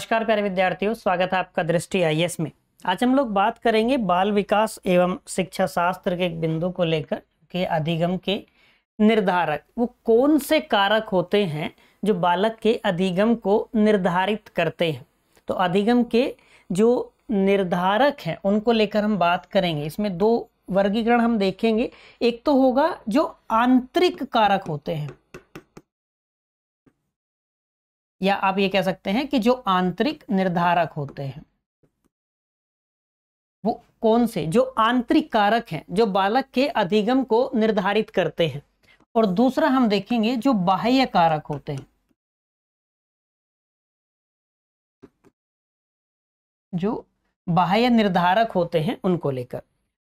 नमस्कार प्यारे विद्यार्थियों, स्वागत है आपका दृष्टि आईएएस में। आज हम लोग बात करेंगे बाल विकास एवं शिक्षा शास्त्र के एक बिंदु को लेकर के अधिगम के निर्धारक वो कौन से कारक होते हैं जो बालक के अधिगम को निर्धारित करते हैं। तो अधिगम के जो निर्धारक हैं उनको लेकर हम बात करेंगे। इसमें दो वर्गीकरण हम देखेंगे। एक तो होगा जो आंतरिक कारक होते हैं, या आप ये कह सकते हैं कि जो आंतरिक निर्धारक होते हैं वो कौन से, जो आंतरिक कारक हैं जो बालक के अधिगम को निर्धारित करते हैं। और दूसरा हम देखेंगे जो बाह्य कारक होते हैं, जो बाह्य निर्धारक होते हैं उनको लेकर।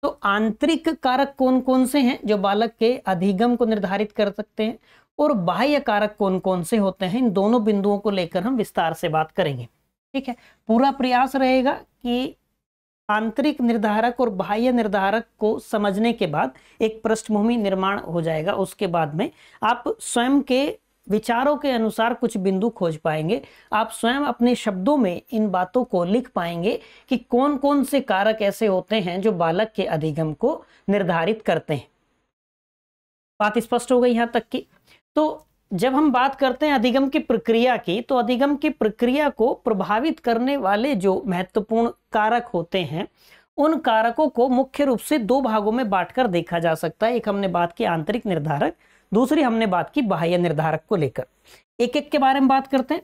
तो आंतरिक कारक कौन कौन से हैं जो बालक के अधिगम को निर्धारित कर सकते हैं, और बाह्य कारक कौन कौन से होते हैं, इन दोनों बिंदुओं को लेकर हम विस्तार से बात करेंगे। ठीक है, पूरा प्रयास रहेगा कि आंतरिक निर्धारक और बाह्य निर्धारक को समझने के बाद एक पृष्ठभूमि निर्माण हो जाएगा। उसके बाद में आप स्वयं के विचारों के अनुसार कुछ बिंदु खोज पाएंगे। आप स्वयं अपने शब्दों में इन बातों को लिख पाएंगे कि कौन कौन से कारक ऐसे होते हैं जो बालक के अधिगम को निर्धारित करते हैं। बात स्पष्ट हो गई यहां तक की। तो जब हम बात करते हैं अधिगम की प्रक्रिया की, तो अधिगम की प्रक्रिया को प्रभावित करने वाले जो महत्वपूर्ण कारक होते हैं उन कारकों को मुख्य रूप से दो भागों में बांटकर देखा जा सकता है। एक हमने बात की आंतरिक निर्धारक, दूसरी हमने बात की बाह्य निर्धारक को लेकर। एक एक के बारे में बात करते हैं।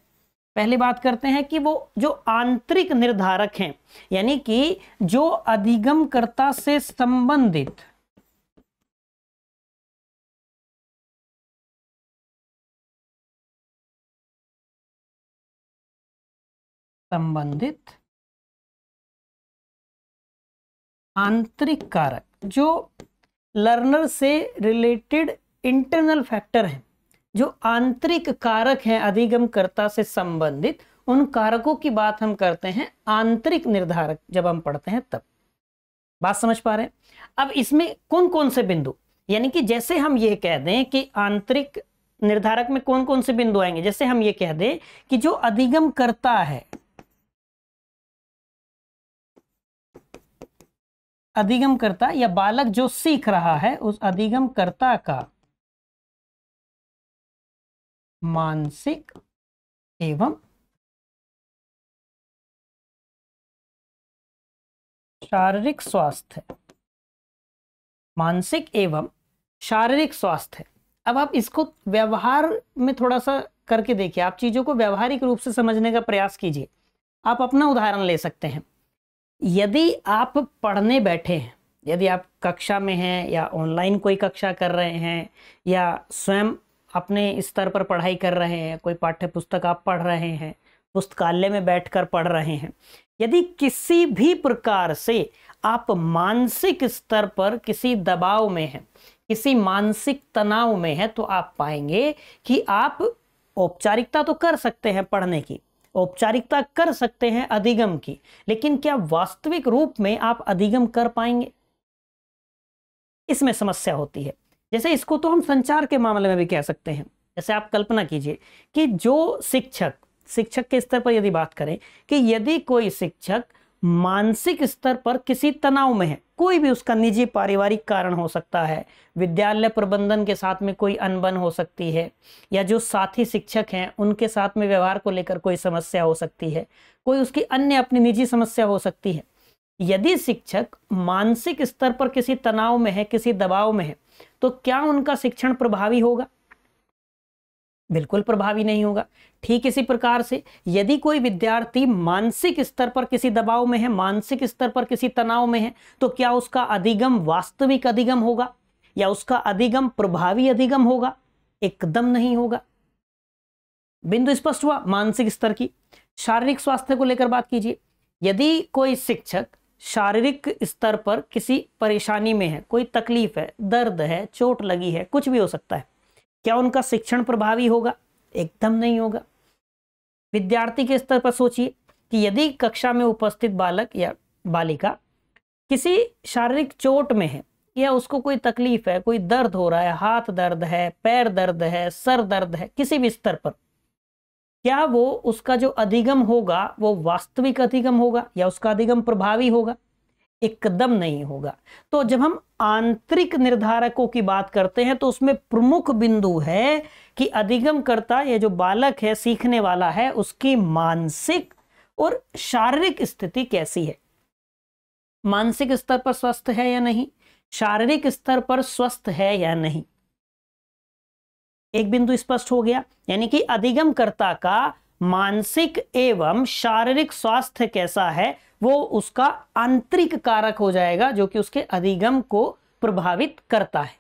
पहले बात करते हैं कि वो जो आंतरिक निर्धारक हैं, यानी कि जो अधिगमकर्ता से संबंधित आंतरिक कारक, जो लर्नर से रिलेटेड इंटरनल फैक्टर हैं, जो आंतरिक कारक हैं अधिगमकर्ता से संबंधित, उन कारकों की बात हम करते हैं आंतरिक निर्धारक जब हम पढ़ते हैं तब। बात समझ पा रहे हैं? अब इसमें कौन कौन से बिंदु, यानी कि जैसे हम ये कह दें कि आंतरिक निर्धारक में कौन कौन से बिंदु आएंगे। जैसे हम ये कह दें कि जो अधिगमकर्ता है, अधिगमकर्ता या बालक जो सीख रहा है, उस अधिगमकर्ता का मानसिक एवं शारीरिक स्वास्थ्य, मानसिक एवं शारीरिक स्वास्थ्य। अब आप इसको व्यवहार में थोड़ा सा करके देखिए, आप चीजों को व्यवहारिक रूप से समझने का प्रयास कीजिए। आप अपना उदाहरण ले सकते हैं। यदि आप पढ़ने बैठे हैं, यदि आप कक्षा में हैं या ऑनलाइन कोई कक्षा कर रहे हैं या स्वयं अपने स्तर पर पढ़ाई कर रहे हैं, कोई पाठ्य पुस्तक आप पढ़ रहे हैं, पुस्तकालय में बैठकर पढ़ रहे हैं, यदि किसी भी प्रकार से आप मानसिक स्तर पर किसी दबाव में हैं, किसी मानसिक तनाव में हैं, तो आप पाएंगे कि आप औपचारिकता तो कर सकते हैं पढ़ने की, औपचारिकता कर सकते हैं अधिगम की, लेकिन क्या वास्तविक रूप में आप अधिगम कर पाएंगे? इसमें समस्या होती है। जैसे इसको तो हम संचार के मामले में भी कह सकते हैं। जैसे आप कल्पना कीजिए कि जो शिक्षक के स्तर पर यदि बात करें कि यदि कोई शिक्षक मानसिक स्तर पर किसी तनाव में है, कोई भी उसका निजी पारिवारिक कारण हो सकता है, विद्यालय प्रबंधन के साथ में कोई अनबन हो सकती है, या जो साथी शिक्षक हैं उनके साथ में व्यवहार को लेकर कोई समस्या हो सकती है, कोई उसकी अन्य अपनी निजी समस्या हो सकती है। यदि शिक्षक मानसिक स्तर पर किसी तनाव में है, किसी दबाव में है, तो क्या उनका शिक्षण प्रभावी होगा? बिल्कुल प्रभावी नहीं होगा। ठीक इसी प्रकार से यदि कोई विद्यार्थी मानसिक स्तर पर किसी दबाव में है, मानसिक स्तर पर किसी तनाव में है, तो क्या उसका अधिगम वास्तविक अधिगम होगा या उसका अधिगम प्रभावी अधिगम होगा? एकदम नहीं होगा। बिंदु स्पष्ट हुआ मानसिक स्तर की। शारीरिक स्वास्थ्य को लेकर बात कीजिए। यदि कोई शिक्षक शारीरिक स्तर पर किसी परेशानी में है, कोई तकलीफ है, दर्द है, चोट लगी है, कुछ भी हो सकता है, क्या उनका शिक्षण प्रभावी होगा? एकदम नहीं होगा। विद्यार्थी के स्तर पर सोचिए कि यदि कक्षा में उपस्थित बालक या बालिका किसी शारीरिक चोट में है, या उसको कोई तकलीफ है, कोई दर्द हो रहा है, हाथ दर्द है, पैर दर्द है, सर दर्द है, किसी भी स्तर पर, क्या वो उसका जो अधिगम होगा वो वास्तविक अधिगम होगा या उसका अधिगम प्रभावी होगा? एकदम नहीं होगा। तो जब हम आंतरिक निर्धारकों की बात करते हैं तो उसमें प्रमुख बिंदु है कि अधिगमकर्ता, ये जो बालक है, सीखने वाला है, उसकी मानसिक और शारीरिक स्थिति कैसी है। मानसिक स्तर पर स्वस्थ है या नहीं, शारीरिक स्तर पर स्वस्थ है या नहीं। एक बिंदु स्पष्ट हो गया, यानी कि अधिगमकर्ता का मानसिक एवं शारीरिक स्वास्थ्य कैसा है वो उसका आंतरिक कारक हो जाएगा जो कि उसके अधिगम को प्रभावित करता है।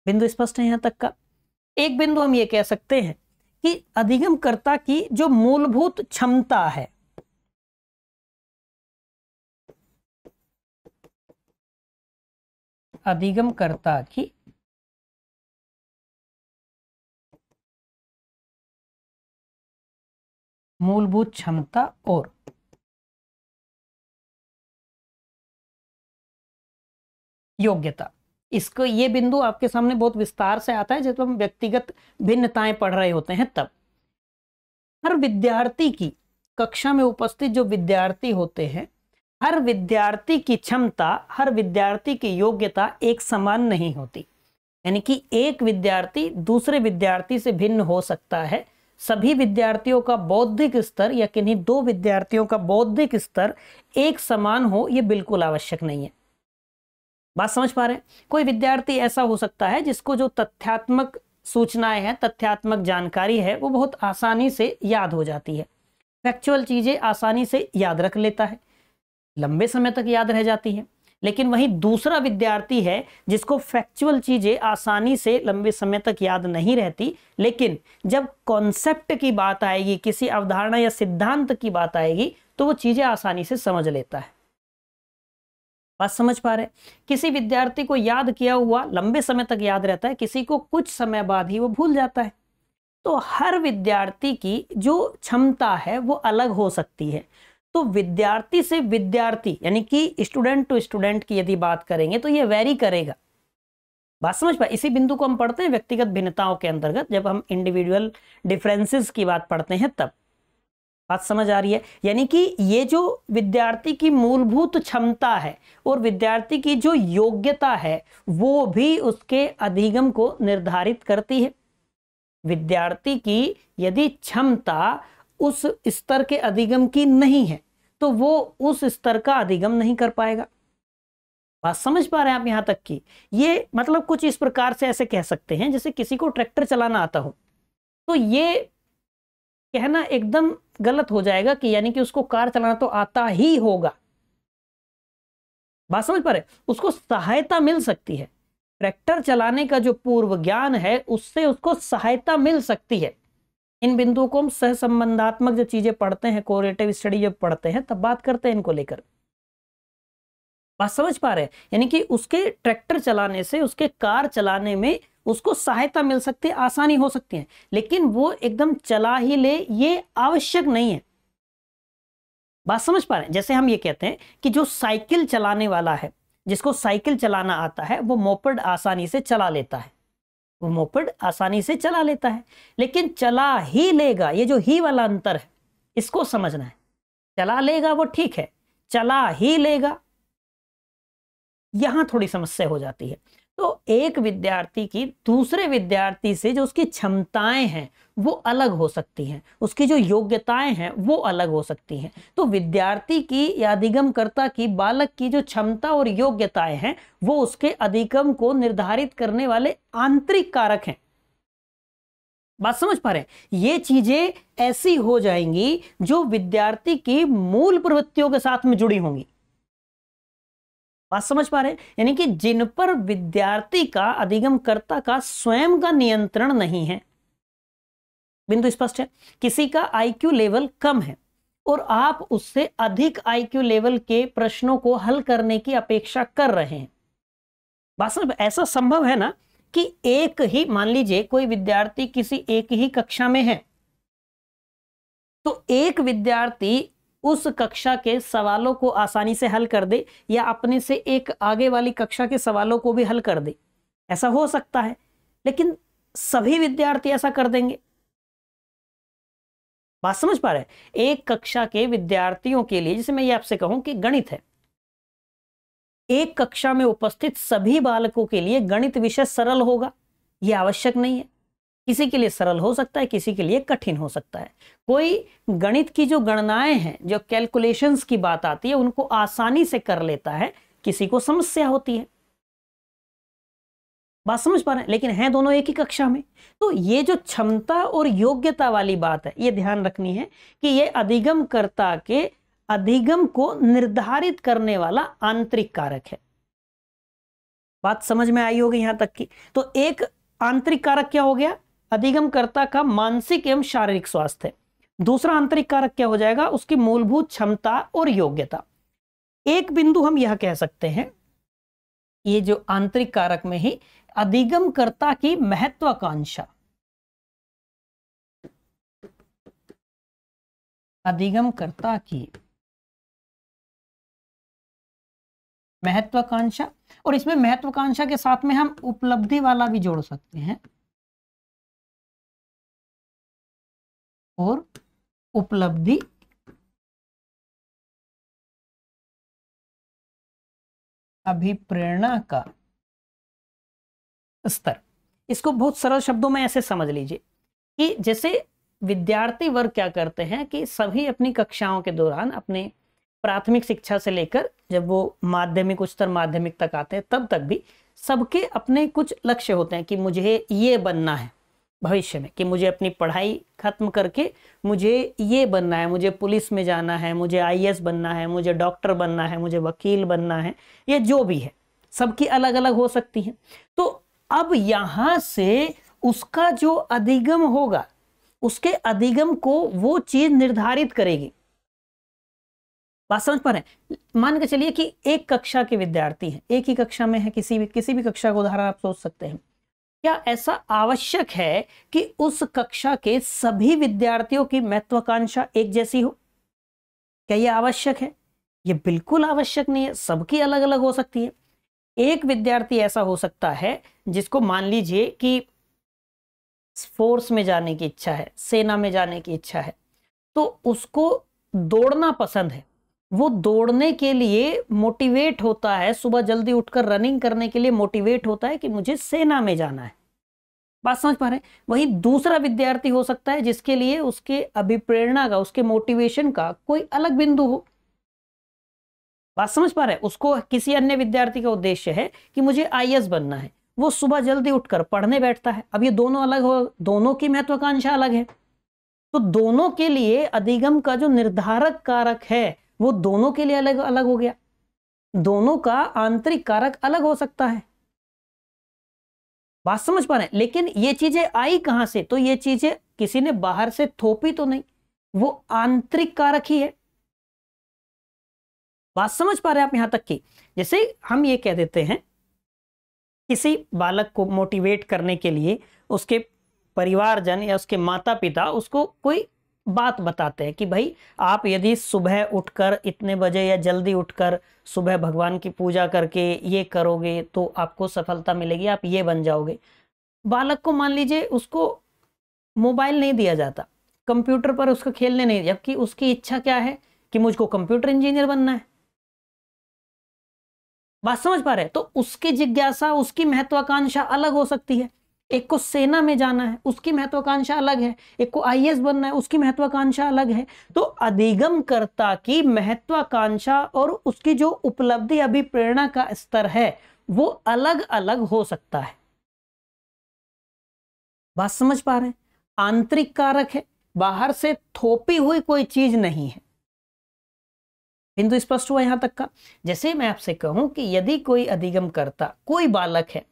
बिंदु स्पष्ट है यहां तक का? एक बिंदु हम ये कह सकते हैं कि अधिगमकर्ता की जो मूलभूत क्षमता है, अधिगमकर्ता की मूलभूत क्षमता और योग्यता, इसको ये बिंदु आपके सामने बहुत विस्तार से आता है जब हम व्यक्तिगत भिन्नताएं पढ़ रहे होते हैं तब। हर विद्यार्थी की, कक्षा में उपस्थित जो विद्यार्थी होते हैं, हर विद्यार्थी की क्षमता, हर विद्यार्थी की योग्यता एक समान नहीं होती। यानी कि एक विद्यार्थी दूसरे विद्यार्थी से भिन्न हो सकता है। सभी विद्यार्थियों का बौद्धिक स्तर या किन्हीं दो विद्यार्थियों का बौद्धिक स्तर एक समान हो, यह बिल्कुल आवश्यक नहीं है। बात समझ पा रहे हैं? कोई विद्यार्थी ऐसा हो सकता है जिसको जो तथ्यात्मक सूचनाएं हैं, तथ्यात्मक जानकारी है, वो बहुत आसानी से याद हो जाती है। फैक्चुअल चीजें आसानी से याद रख लेता है, लंबे समय तक याद रह जाती हैं। लेकिन वहीं दूसरा विद्यार्थी है जिसको फैक्चुअल चीजें आसानी से लंबे समय तक याद नहीं रहती, लेकिन जब कॉन्सेप्ट की बात आएगी, किसी अवधारणा या सिद्धांत की बात आएगी, तो वो चीजें आसानी से समझ लेता है। बात समझ पा रहे? किसी विद्यार्थी को याद किया हुआ लंबे समय तक याद रहता है, किसी को कुछ समय बाद ही वो भूल जाता है। तो हर विद्यार्थी की जो क्षमता है वो अलग हो सकती है। तो विद्यार्थी से विद्यार्थी, यानी कि स्टूडेंट टू स्टूडेंट की यदि बात करेंगे तो ये वेरी करेगा। बात समझ पाए? इसी बिंदु को हम पढ़ते हैं व्यक्तिगत भिन्नताओं के अंतर्गत, जब हम इंडिविजुअल डिफरेंसेस की बात पढ़ते हैं तब। बात समझ आ रही है? यानी कि ये जो विद्यार्थी की मूलभूत क्षमता है और विद्यार्थी की जो योग्यता है वो भी उसके अधिगम को निर्धारित करती है। विद्यार्थी की यदि क्षमता उस स्तर के अधिगम की नहीं है तो वो उस स्तर का अधिगम नहीं कर पाएगा। बात समझ पा रहे हैं आप यहां तक की? ये मतलब कुछ इस प्रकार से ऐसे कह सकते हैं जैसे किसी को ट्रैक्टर चलाना आता हो, तो ये कहना एकदम गलत हो जाएगा कि यानी कि उसको कार चलाना तो आता ही होगा। बात समझ पा रहे? उसको सहायता मिल सकती है। ट्रैक्टर चलाने का जो पूर्व ज्ञान है उससे उसको सहायता मिल सकती है। इन बिंदुओं को हम सहसंबंधात्मक जो चीजें पढ़ते हैं, कोरिलेटिव स्टडी जब पढ़ते हैं तब बात करते हैं इनको लेकर। बात समझ पा रहे हैं? यानी कि उसके ट्रैक्टर चलाने से, उसके कार चलाने में उसको सहायता मिल सकती है, आसानी हो सकती है, लेकिन वो एकदम चला ही ले ये आवश्यक नहीं है। बात समझ पा रहे हैं? जैसे हम ये कहते हैं कि जो साइकिल चलाने वाला है, जिसको साइकिल चलाना आता है, वो मोपेड आसानी से चला लेता है, वो मोपेड आसानी से चला लेता है, लेकिन चला ही लेगा, ये जो ही वाला अंतर है इसको समझना है। चला लेगा वो ठीक है, चला ही लेगा यहां थोड़ी समस्या हो जाती है। तो एक विद्यार्थी की दूसरे विद्यार्थी से जो उसकी क्षमताएं हैं वो अलग हो सकती हैं, उसकी जो योग्यताएं हैं वो अलग हो सकती हैं। तो विद्यार्थी की या अधिगमकर्ता की, बालक की जो क्षमता और योग्यताएं हैं वो उसके अधिगम को निर्धारित करने वाले आंतरिक कारक हैं। बात समझ पा रहे हैं? ये चीजें ऐसी हो जाएंगी जो विद्यार्थी की मूल प्रवृत्तियों के साथ में जुड़ी होंगी। बात समझ पा रहे हैं? यानी कि जिन पर विद्यार्थी का, अधिगमकर्ता का स्वयं का नियंत्रण नहीं है। बिंदु स्पष्ट है? किसी का आईक्यू लेवल कम है और आप उससे अधिक आईक्यू लेवल के प्रश्नों को हल करने की अपेक्षा कर रहे हैं। बात समझ? ऐसा संभव है ना कि एक ही, मान लीजिए कोई विद्यार्थी किसी एक ही कक्षा में है, तो एक विद्यार्थी उस कक्षा के सवालों को आसानी से हल कर दे या अपने से एक आगे वाली कक्षा के सवालों को भी हल कर दे, ऐसा हो सकता है। लेकिन सभी विद्यार्थी ऐसा कर देंगे? बात समझ पा रहे हैं? एक कक्षा के विद्यार्थियों के लिए, जैसे मैं ये आपसे कहूं कि गणित है, एक कक्षा में उपस्थित सभी बालकों के लिए गणित विषय सरल होगा, यह आवश्यक नहीं है। किसी के लिए सरल हो सकता है, किसी के लिए कठिन हो सकता है। कोई गणित की जो गणनाएं हैं, जो कैलकुलेशंस की बात आती है, उनको आसानी से कर लेता है, किसी को समस्या होती है। बात समझ पा रहे हैं? लेकिन हैं दोनों एक ही कक्षा में। तो ये जो क्षमता और योग्यता वाली बात है, ये ध्यान रखनी है कि ये अधिगमकर्ता के अधिगम को निर्धारित करने वाला आंतरिक कारक है। बात समझ में आई होगी यहां तक की? तो एक आंतरिक कारक क्या हो गया? अधिगमकर्ता का मानसिक एवं शारीरिक स्वास्थ्य। दूसरा आंतरिक कारक क्या हो जाएगा? उसकी मूलभूत क्षमता और योग्यता। एक बिंदु हम यह कह सकते हैं, ये जो आंतरिक कारक में ही अधिगमकर्ता की महत्वाकांक्षा, अधिगमकर्ता की महत्वाकांक्षा, और इसमें महत्वाकांक्षा के साथ में हम उपलब्धि वाला भी जोड़ सकते हैं, और उपलब्धि अभिप्रेरणा का स्तर। इसको बहुत सरल शब्दों में ऐसे समझ लीजिए कि जैसे विद्यार्थी वर्ग क्या करते हैं कि सभी अपनी कक्षाओं के दौरान, अपने प्राथमिक शिक्षा से लेकर जब वो माध्यमिक, उच्चतर माध्यमिक तक आते हैं, तब तक भी सबके अपने कुछ लक्ष्य होते हैं कि मुझे ये बनना है भविष्य में, कि मुझे अपनी पढ़ाई खत्म करके मुझे ये बनना है, मुझे पुलिस में जाना है, मुझे आईएएस बनना है, मुझे डॉक्टर बनना है, मुझे वकील बनना है, ये जो भी है, सबकी अलग अलग हो सकती है। तो अब यहां से उसका जो अधिगम होगा, उसके अधिगम को वो चीज निर्धारित करेगी। बात समझ पा रहे हैं? मान के चलिए कि एक कक्षा के विद्यार्थी हैं, एक ही कक्षा में है, किसी भी कक्षा का उदाहरण आप सोच सकते हैं। क्या ऐसा आवश्यक है कि उस कक्षा के सभी विद्यार्थियों की महत्वाकांक्षा एक जैसी हो? क्या यह आवश्यक है? यह बिल्कुल आवश्यक नहीं है, सबकी अलग अलग हो सकती है। एक विद्यार्थी ऐसा हो सकता है जिसको मान लीजिए कि फोर्स में जाने की इच्छा है, सेना में जाने की इच्छा है, तो उसको दौड़ना पसंद है, वो दौड़ने के लिए मोटिवेट होता है, सुबह जल्दी उठकर रनिंग करने के लिए मोटिवेट होता है कि मुझे सेना में जाना है। बात समझ पा रहे हैं? वहीं दूसरा विद्यार्थी हो सकता है जिसके लिए उसके अभिप्रेरणा का, उसके मोटिवेशन का कोई अलग बिंदु हो। बात समझ पा रहे हैं? उसको किसी अन्य विद्यार्थी का उद्देश्य है कि मुझे आईएएस बनना है, वो सुबह जल्दी उठकर पढ़ने बैठता है। अब ये दोनों अलग हो, दोनों की महत्वाकांक्षा अलग है, तो दोनों के लिए अधिगम का जो निर्धारक कारक है वो दोनों के लिए अलग अलग हो गया। दोनों का आंतरिक कारक अलग हो सकता है। बात समझ पा रहे हैं? लेकिन ये चीजें आई कहां से? तो ये चीजें किसी ने बाहर से थोपी तो नहीं, वो आंतरिक कारक ही है। बात समझ पा रहे हैं आप यहां तक की? जैसे हम ये कह देते हैं, किसी बालक को मोटिवेट करने के लिए उसके परिवारजन या उसके माता पिता उसको कोई बात बताते हैं कि भाई आप यदि सुबह उठकर इतने बजे या जल्दी उठकर सुबह भगवान की पूजा करके ये करोगे तो आपको सफलता मिलेगी, आप ये बन जाओगे। बालक को मान लीजिए उसको मोबाइल नहीं दिया जाता, कंप्यूटर पर उसको खेलने नहीं, जबकि उसकी इच्छा क्या है कि मुझको कंप्यूटर इंजीनियर बनना है। बात समझ पा रहे हैं? तो उसकी जिज्ञासा, उसकी महत्वाकांक्षा अलग हो सकती है। एक को सेना में जाना है, उसकी महत्वाकांक्षा अलग है, एक को आईएएस बनना है, उसकी महत्वाकांक्षा अलग है। तो अधिगमकर्ता की महत्वाकांक्षा और उसकी जो उपलब्धि अभिप्रेरणा का स्तर है वो अलग अलग हो सकता है। बात समझ पा रहे हैं? आंतरिक कारक है, बाहर से थोपी हुई कोई चीज नहीं है। बिंदु स्पष्ट हुआ यहां तक का? जैसे मैं आपसे कहूं कि यदि कोई अधिगमकर्ता, कोई बालक है,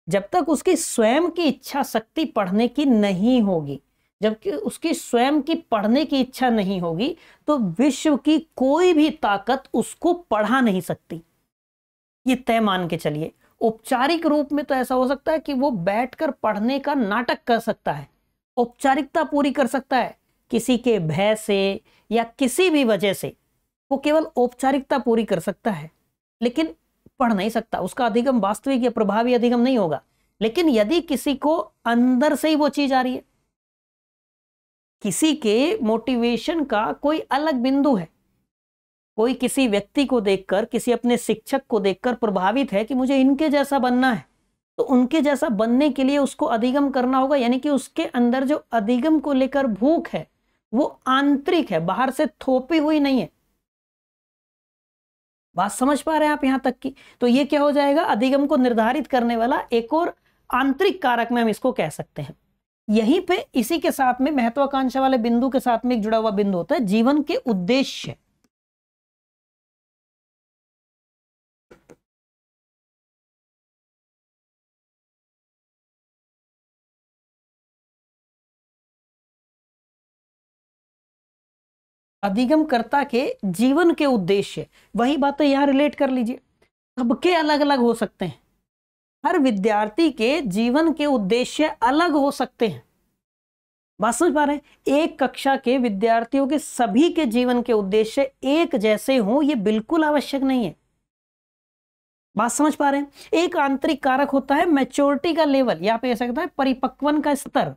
जब तक उसकी स्वयं की इच्छा शक्ति पढ़ने की नहीं होगी, जबकि उसकी स्वयं की पढ़ने की इच्छा नहीं होगी, तो विश्व की कोई भी ताकत उसको पढ़ा नहीं सकती। ये तय मान के चलिए। औपचारिक रूप में तो ऐसा हो सकता है कि वो बैठकर पढ़ने का नाटक कर सकता है, औपचारिकता पूरी कर सकता है, किसी के भय से या किसी भी वजह से वो केवल औपचारिकता पूरी कर सकता है, लेकिन पढ़ नहीं सकता। उसका अधिगम वास्तविक या प्रभावी अधिगम नहीं होगा। लेकिन यदि किसी को अंदर से ही वो चीज आ रही है, किसी के मोटिवेशन का कोई अलग बिंदु है। कोई किसी व्यक्ति को देखकर, किसी अपने शिक्षक को देखकर प्रभावित है कि मुझे इनके जैसा बनना है, तो उनके जैसा बनने के लिए उसको अधिगम करना होगा। यानी कि उसके अंदर जो अधिगम को लेकर भूख है वो आंतरिक है, बाहर से थोपी हुई नहीं है। बात समझ पा रहे हैं आप यहां तक की? तो ये क्या हो जाएगा, अधिगम को निर्धारित करने वाला एक और आंतरिक कारक में हम इसको कह सकते हैं। यहीं पे इसी के साथ में महत्वाकांक्षा वाले बिंदु के साथ में एक जुड़ा हुआ बिंदु होता है जीवन के उद्देश्य। अधिगमकर्ता के जीवन के उद्देश्य, वही बातें यहां रिलेट कर लीजिए। सबके अलग अलग हो सकते हैं, हर विद्यार्थी के जीवन के उद्देश्य अलग हो सकते हैं। बात समझ पा रहे हैं? एक कक्षा के विद्यार्थियों के सभी के जीवन के उद्देश्य एक जैसे हों ये बिल्कुल आवश्यक नहीं है। बात समझ पा रहे हैं? एक आंतरिक कारक होता है मैच्योरिटी का लेवल, यहां पे कह सकता है परिपक्वन का स्तर।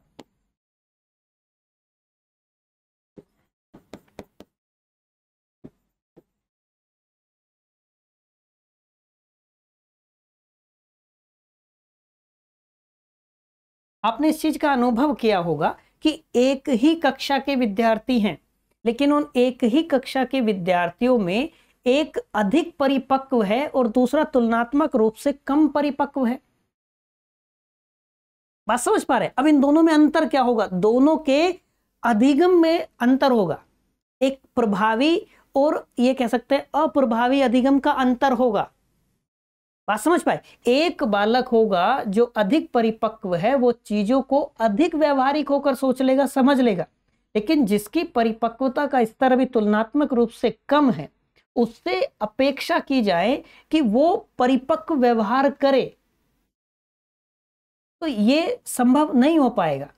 आपने इस चीज का अनुभव किया होगा कि एक ही कक्षा के विद्यार्थी हैं, लेकिन उन एक ही कक्षा के विद्यार्थियों में एक अधिक परिपक्व है और दूसरा तुलनात्मक रूप से कम परिपक्व है। बात समझ पा रहे हैं? अब इन दोनों में अंतर क्या होगा? दोनों के अधिगम में अंतर होगा। एक प्रभावी और ये कह सकते हैं अप्रभावी अधिगम का अंतर होगा। बात समझ पाए? एक बालक होगा जो अधिक परिपक्व है, वो चीजों को अधिक व्यवहारिक होकर सोच लेगा, समझ लेगा। लेकिन जिसकी परिपक्वता का स्तर अभी तुलनात्मक रूप से कम है, उससे अपेक्षा की जाए कि वो परिपक्व व्यवहार करे, तो ये संभव नहीं हो पाएगा।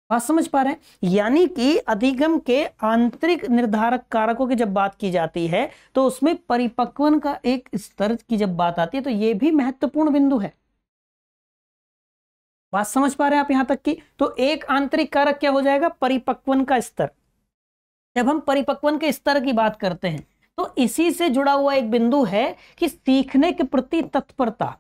बात समझ पा रहे हैं? यानी कि अधिगम के आंतरिक निर्धारक कारकों की जब बात की जाती है तो उसमें परिपक्वन का एक स्तर की जब बात आती है तो यह भी महत्वपूर्ण बिंदु है। बात समझ पा रहे हैं आप यहां तक की? तो एक आंतरिक कारक क्या हो जाएगा? परिपक्वन का स्तर। जब हम परिपक्वन के स्तर की बात करते हैं तो इसी से जुड़ा हुआ एक बिंदु है कि सीखने के प्रति तत्परता।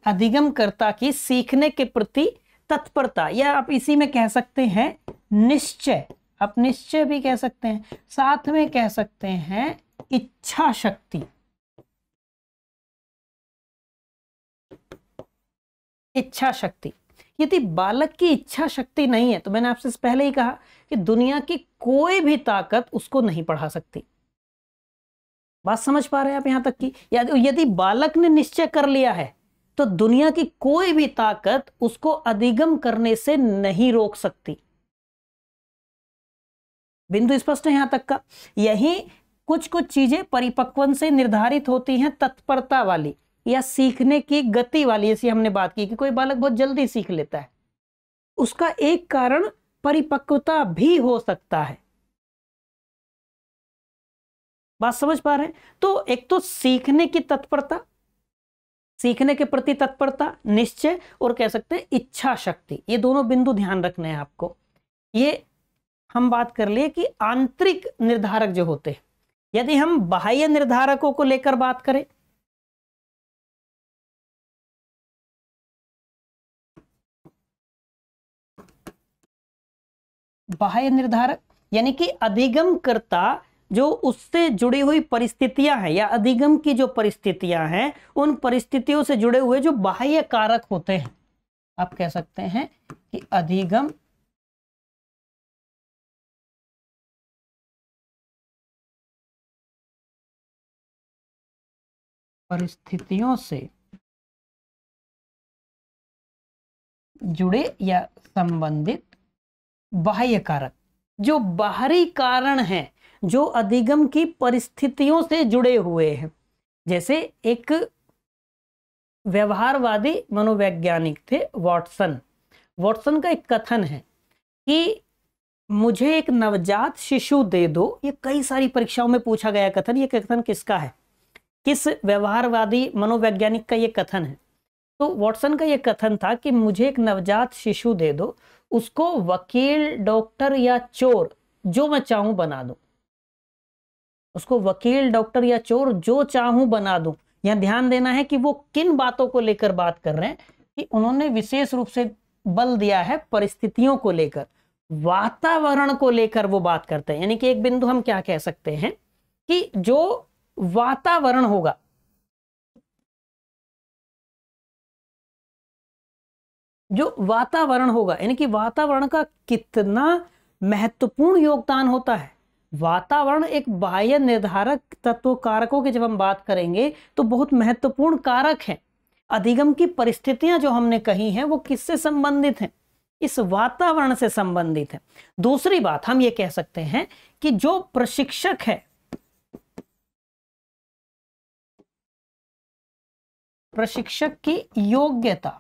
अधिगमकर्ता की सीखने के प्रति तत्परता, या आप इसी में कह सकते हैं निश्चय, आप निश्चय भी कह सकते हैं, साथ में कह सकते हैं इच्छा शक्ति। इच्छा शक्ति, यदि बालक की इच्छा शक्ति नहीं है तो मैंने आपसे पहले ही कहा कि दुनिया की कोई भी ताकत उसको नहीं पढ़ा सकती। बात समझ पा रहे हैं आप यहां तक की? यदि बालक ने निश्चय कर लिया है तो दुनिया की कोई भी ताकत उसको अधिगम करने से नहीं रोक सकती। बिंदु स्पष्ट है यहां तक का? यही कुछ कुछ चीजें परिपक्वन से निर्धारित होती हैं, तत्परता वाली या सीखने की गति वाली। जैसे हमने बात की कि कोई बालक बहुत जल्दी सीख लेता है, उसका एक कारण परिपक्वता भी हो सकता है। बात समझ पा रहे हैं? तो एक तो सीखने की तत्परता, सीखने के प्रति तत्परता, निश्चय, और कह सकते हैं इच्छा शक्ति, ये दोनों बिंदु ध्यान रखने हैं आपको। ये हम बात कर लिए कि आंतरिक निर्धारक जो होते हैं। यदि हम बाह्य निर्धारकों को लेकर बात करें, बाह्य निर्धारक यानी कि अधिगमकर्ता जो उससे जुड़ी हुई परिस्थितियां हैं या अधिगम की जो परिस्थितियां हैं, उन परिस्थितियों से जुड़े हुए जो बाह्य कारक होते हैं, आप कह सकते हैं कि अधिगम परिस्थितियों से जुड़े या संबंधित बाह्य कारक, जो बाहरी कारण हैं, जो अधिगम की परिस्थितियों से जुड़े हुए हैं। जैसे एक व्यवहारवादी मनोवैज्ञानिक थे वॉटसन। वॉटसन का एक कथन है कि मुझे एक नवजात शिशु दे दो। ये कई सारी परीक्षाओं में पूछा गया कथन। ये कथन किसका है? किस व्यवहारवादी मनोवैज्ञानिक का ये कथन है? तो वॉटसन का ये कथन था कि मुझे एक नवजात शिशु दे दो, उसको वकील, डॉक्टर या चोर जो मैं चाहूं बना दूं, उसको वकील, डॉक्टर या चोर जो चाहूं बना दूं। यहां ध्यान देना है कि वो किन बातों को लेकर बात कर रहे हैं, कि उन्होंने विशेष रूप से बल दिया है परिस्थितियों को लेकर, वातावरण को लेकर वो बात करते हैं। यानी कि एक बिंदु हम क्या कह सकते हैं कि जो वातावरण होगा, जो वातावरण होगा, यानी कि वातावरण का कितना महत्वपूर्ण योगदान होता है। वातावरण एक बाह्य निर्धारक तत्व कारकों की जब हम बात करेंगे तो बहुत महत्वपूर्ण कारक है। अधिगम की परिस्थितियां जो हमने कही हैं वो किससे संबंधित हैं? इस वातावरण से संबंधित है। दूसरी बात हम ये कह सकते हैं कि जो प्रशिक्षक है, प्रशिक्षक की योग्यता,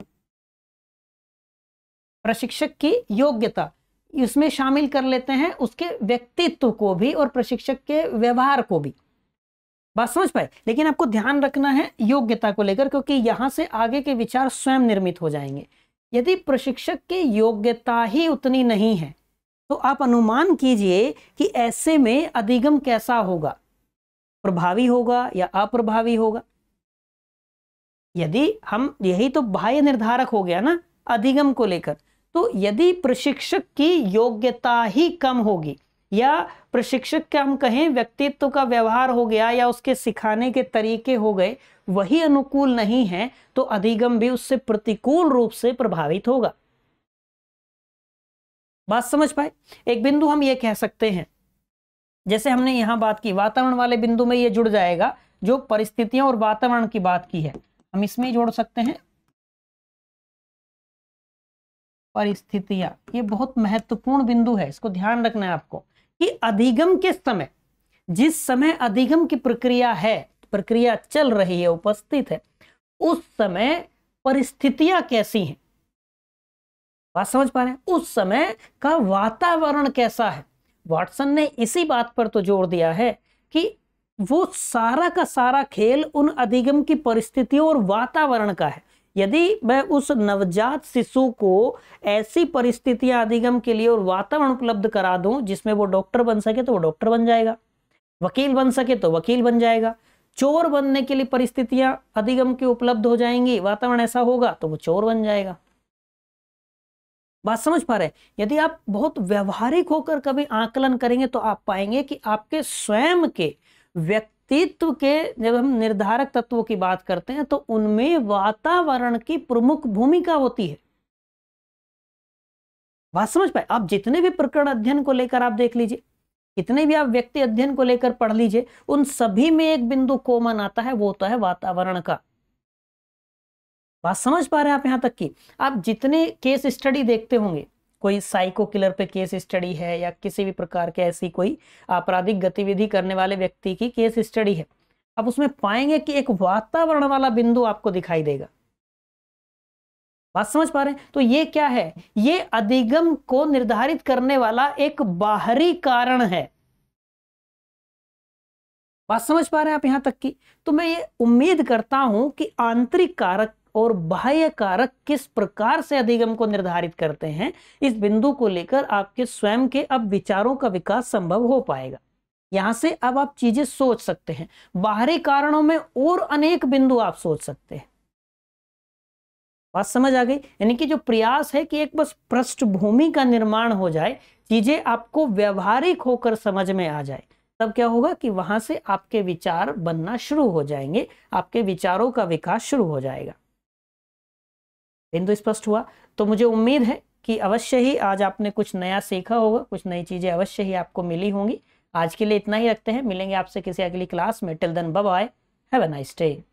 प्रशिक्षक की योग्यता, इसमें शामिल कर लेते हैं उसके व्यक्तित्व को भी और प्रशिक्षक के व्यवहार को भी। बात समझ पाए? लेकिन आपको ध्यान रखना है योग्यता को लेकर, क्योंकि यहां से आगे के विचार स्वयं निर्मित हो जाएंगे। यदि प्रशिक्षक की योग्यता ही उतनी नहीं है तो आप अनुमान कीजिए कि ऐसे में अधिगम कैसा होगा, प्रभावी होगा या अप्रभावी होगा। यदि हम, यही तो बाह्य निर्धारक हो गया ना अधिगम को लेकर, तो यदि प्रशिक्षक की योग्यता ही कम होगी या प्रशिक्षक का हम कहें व्यक्तित्व का व्यवहार हो गया या उसके सिखाने के तरीके हो गए वही अनुकूल नहीं है, तो अधिगम भी उससे प्रतिकूल रूप से प्रभावित होगा। बात समझ पाए? एक बिंदु हम ये कह सकते हैं, जैसे हमने यहां बात की वातावरण वाले बिंदु में ये जुड़ जाएगा, जो परिस्थितियों और वातावरण की बात की है हम इसमें जोड़ सकते हैं परिस्थितियां। ये बहुत महत्वपूर्ण बिंदु है, इसको ध्यान रखना है आपको कि अधिगम के समय, जिस समय अधिगम की प्रक्रिया है, प्रक्रिया चल रही है, उपस्थित है, उस समय परिस्थितियां कैसी हैं। बात समझ पा रहे हैं? उस समय का वातावरण कैसा है। वॉटसन ने इसी बात पर तो जोर दिया है कि वो सारा का सारा खेल उन अधिगम की परिस्थितियों और वातावरण का है। यदि मैं उस नवजात शिशु को ऐसी परिस्थितियां अधिगम के लिए और वातावरण उपलब्ध करा दूं जिसमें वो डॉक्टर बन सके तो वो डॉक्टर बन जाएगा, वकील बन सके तो वकील बन जाएगा, चोर बनने के लिए परिस्थितियां अधिगम की उपलब्ध हो जाएंगी, वातावरण ऐसा होगा तो वो चोर बन जाएगा। बात समझ पा रहे हैं? यदि आप बहुत व्यवहारिक होकर कभी आकलन करेंगे तो आप पाएंगे कि आपके स्वयं के व्यक्तित्व के, जब हम निर्धारक तत्वों की बात करते हैं तो उनमें वातावरण की प्रमुख भूमिका होती है। बात समझ पाए? आप जितने भी प्रकरण अध्ययन को लेकर आप देख लीजिए, कितने भी आप व्यक्ति अध्ययन को लेकर पढ़ लीजिए, उन सभी में एक बिंदु कॉमन आता है, वो होता है वातावरण का। बात समझ पा रहे हैं आप? यहां तक कि आप जितने केस स्टडी देखते होंगे, कोई साइको किलर पे केस स्टडी है या किसी भी प्रकार के ऐसी कोई आपराधिक गतिविधि करने वाले व्यक्ति की केस स्टडी है, आप उसमें पाएंगे कि एक वातावरण वाला बिंदु आपको दिखाई देगा। बात समझ पा रहे हैं? तो ये क्या है? ये अधिगम को निर्धारित करने वाला एक बाहरी कारण है। बात समझ पा रहे हैं आप यहां तक की? तो मैं ये उम्मीद करता हूं कि आंतरिक कारक और बाह्य कारक किस प्रकार से अधिगम को निर्धारित करते हैं, इस बिंदु को लेकर आपके स्वयं के अब विचारों का विकास संभव हो पाएगा। यहां से अब आप चीजें सोच सकते हैं। बाहरी कारणों में और अनेक बिंदु आप सोच सकते हैं। बात समझ आ गई? यानी कि जो प्रयास है कि एक बस पृष्ठभूमि का निर्माण हो जाए, चीजें आपको व्यवहारिक होकर समझ में आ जाए, तब क्या होगा कि वहां से आपके विचार बनना शुरू हो जाएंगे, आपके विचारों का विकास शुरू हो जाएगा। बिंदु स्पष्ट हुआ? तो मुझे उम्मीद है कि अवश्य ही आज आपने कुछ नया सीखा होगा, कुछ नई चीजें अवश्य ही आपको मिली होंगी। आज के लिए इतना ही रखते हैं, मिलेंगे आपसे किसी अगली क्लास में। Till then bye bye, have a nice day.